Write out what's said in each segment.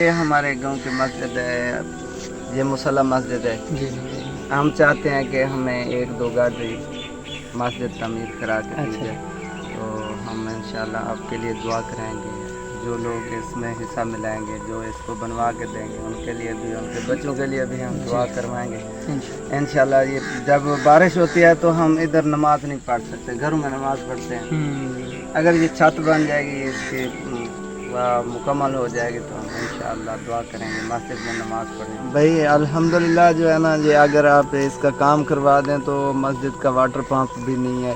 یہ ہمارے گاؤں کی مسجد ہے، یہ مصلی مسجد ہے۔ جی ہم چاہتے ہیں کہ ہمیں ایک دو گاڑی مسجد تعمیر کرا کے دی اچھا جائے، تو ہم انشاءاللہ آپ کے لیے دعا کریں گے۔ جو لوگ اس میں حصہ ملائیں گے، جو اس کو بنوا کے دیں گے، ان کے لیے بھی، ان کے بچوں کے لیے بھی ہم دعا کروائیں گے انشاءاللہ۔ یہ جب بارش ہوتی ہے تو ہم ادھر نماز نہیں پڑھ سکتے، گھروں میں نماز پڑھتے ہیں۔ اگر یہ چھت بن جائے گی، اس کی مکمل ہو جائے گی تو ہم انشاءاللہ دعا کریں گے، مسجد میں نماز پڑھیں گے۔ بھائی الحمدللہ جو ہے نا، یہ اگر آپ اس کا کام کروا دیں تو مسجد کا واٹر پمپ بھی نہیں ہے،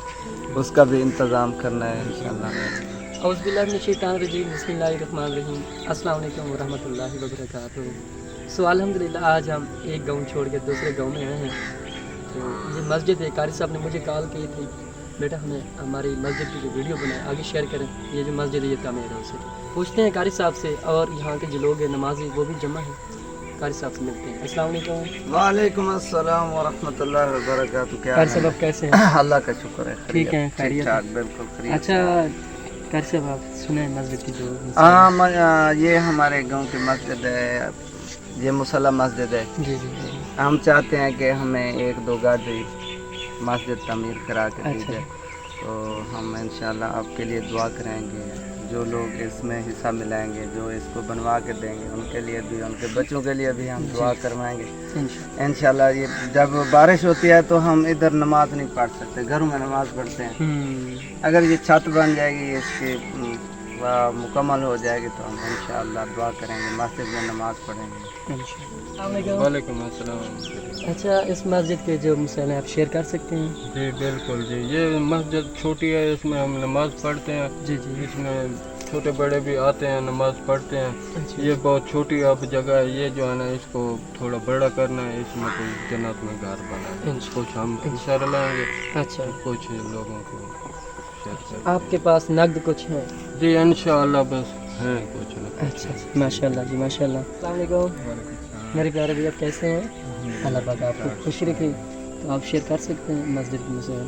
اس کا بھی انتظام کرنا ہے انشاءاللہ۔ اعوذ باللہ من الشیطان الرجیم، بسم اللہ الرحمن الرحیم۔ السلام علیکم ورحمۃ اللہ وبرکاتہ۔ الحمدللہ آج ہم ایک گاؤں چھوڑ کے دوسرے گاؤں میں آئے ہیں۔ تو یہ مسجد ہے، قاری صاحب نے مجھے کال کی تھی، بیٹا ہمیں ہماری مسجد کی جو ویڈیو بنائے آگے شیئر کریں، یہ جو مسجد ہے یہ تعمیر ہے اسے پوچھتے ہیں قاری صاحب سے، اور یہاں کے جو لوگ ہیں نمازی وہ بھی جمع ہیں، قاری صاحب سے ملتے ہیں۔ السلام علیکم۔ وعلیکم السلام ورحمۃ اللہ وبرکاتہ۔ کیا قاری صاحب آپ کیسے ہیں؟ اللہ کا شکر ہے، ٹھیک ہیں، ٹھیک خیریت؟ ٹھاک، بالکل خیریت۔ اچھا قاری صاحب آپ سنیں مسجد کی جو یہ ہمارے گاؤں کی مسجد ہے، یہ مصلی مسجد ہے۔ جی ہم چاہتے ہیں کہ ہمیں ایک دو گاڑی مسجد تعمیر کرا کے دی اچھا جائے، تو ہم انشاءاللہ آپ کے لیے دعا کریں گے۔ جو لوگ اس میں حصہ ملائیں گے، جو اس کو بنوا کے دیں گے، ان کے لیے بھی، ان کے بچوں کے لیے بھی ہم دعا کروائیں گے انشاءاللہ۔ یہ جب بارش ہوتی ہے تو ہم ادھر نماز نہیں پڑھ سکتے، گھروں میں نماز پڑھتے ہیں۔ اگر یہ چھت بن جائے گی، اس کی مکمل ہو جائے گی تو ہم انشاءاللہ دعا کریں گے، مسجد میں نماز پڑھیں گے۔ السلام علیکم۔ وعلیکم السلام۔ اچھا اس مسجد کے جو مسائل ہیں آپ شیئر کر سکتے ہیں؟ جی بالکل جی، یہ مسجد چھوٹی ہے، اس میں ہم نماز پڑھتے ہیں۔ جی اس میں چھوٹے بڑے بھی آتے ہیں، نماز پڑھتے ہیں۔ اچھا۔ یہ بہت چھوٹی اب جگہ ہے، یہ جو ہے نا اس کو تھوڑا بڑا کرنا ہے، اس میں کوئی جنت میں گھر بنا ہے، کچھ ہم اشارہ لیں گے، اچھا کچھ لوگوں کو شیئر کریں گے۔ آپ کے پاس نقد کچھ ہے؟ جی انشاءاللہ بس ہیں کچھ نہ کچھ۔ اچھا ماشاء اللہ جی، ماشاء اللہ۔ السلام علیکم میرے پیارے بھائی، آپ کیسے ہیں؟ اللہ پاک آپ کو خوش رکھے۔ تو آپ شیئر کر سکتے ہیں مسجد کے مسائل؟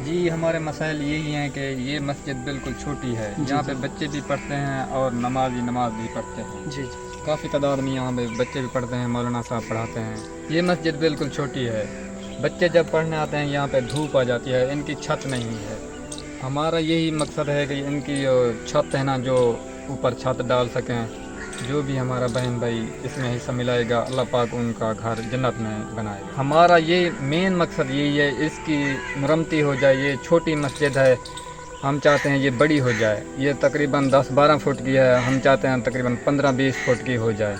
جی ہمارے مسائل یہی ہیں کہ یہ مسجد بالکل چھوٹی ہے، یہاں پہ بچے بھی پڑھتے ہیں اور نماز بھی پڑھتے ہیں۔ جی کافی تعداد میں یہاں پہ بچے بھی پڑھتے ہیں، مولانا صاحب پڑھاتے ہیں۔ یہ مسجد بالکل چھوٹی ہے، بچے جب پڑھنے آتے ہیں یہاں پہ دھوپ آ جاتی ہے، ان کی چھت نہیں ہے۔ ہمارا یہی مقصد ہے کہ ان کی چھت ہے نا، جو اوپر چھت ڈال سکیں۔ جو بھی ہمارا بہن بھائی اس میں حصہ ملائے گا، اللہ پاک ان کا گھر جنت میں بنائے گا۔ ہمارا یہ مین مقصد یہی ہے، اس کی مرمتی ہو جائے۔ یہ چھوٹی مسجد ہے، ہم چاہتے ہیں یہ بڑی ہو جائے۔ یہ تقریباً 10-12 فٹ کی ہے، ہم چاہتے ہیں تقریباً 15-20 فٹ کی ہو جائے۔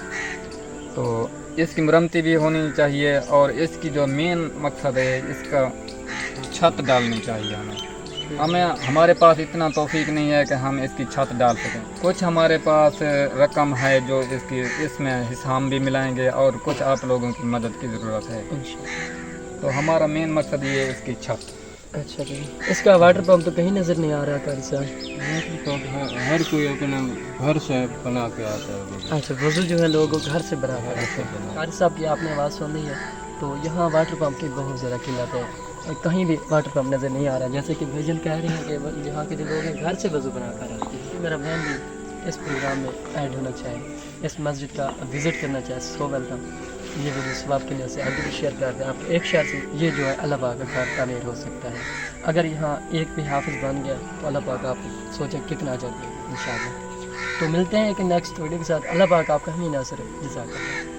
تو اس کی مرمتی بھی ہونی چاہیے، اور اس کی جو مین مقصد ہے اس کا چھت ڈالنی چاہیے ہمیں ہمارے پاس اتنا توفیق نہیں ہے کہ ہم اس کی چھت ڈال سکیں۔ کچھ ہمارے پاس رقم ہے جو اس میں حصہ ہم بھی ملائیں گے، اور کچھ آپ لوگوں کی مدد کی ضرورت ہے۔ تو ہمارا مین مقصد یہ ہے اس کی چھت۔ اچھا جی، اس کا واٹر پمپ تو کہیں نظر نہیں آ رہا قاری صاحب؟ ہر کوئی اپنے گھر سے بنا کے آتا ہے۔ اچھا وضو جو ہے لوگوں گھر سے برابر ہے۔ قاری صاحب کی آپ نے آواز سن لی ہے، تو یہاں واٹر پمپ کی بہت زیادہ قلت ہے، کہیں بھی واٹر پمپ نظر نہیں آ رہا، جیسے کہ بھیجن کہہ رہے ہیں کہ یہاں کے جو لوگ ہیں گھر سے وضو بنا کر آتے ہیں۔ میرا بہن بھی اس پروگرام میں ایڈ ہونا چاہے، اس مسجد کا وزٹ کرنا چاہے، سو ویلکم۔ یہ ویڈیو ثواب کے لیے سے آگے بھی شیئر کر دیں۔ آپ ایک شیئر سے یہ جو ہے اللہ پاک کا گھر تعمیر ہو سکتا ہے۔ اگر یہاں ایک بھی حافظ بن گیا تو اللہ پاک آپ سوچیں کتنا جلدی انشاءاللہ۔ تو ملتے ہیں ایک نیکسٹ ویڈیو کے ساتھ۔ اللہ پاک آپ کا ہمیں ناصر ہے۔ جزاک اللہ۔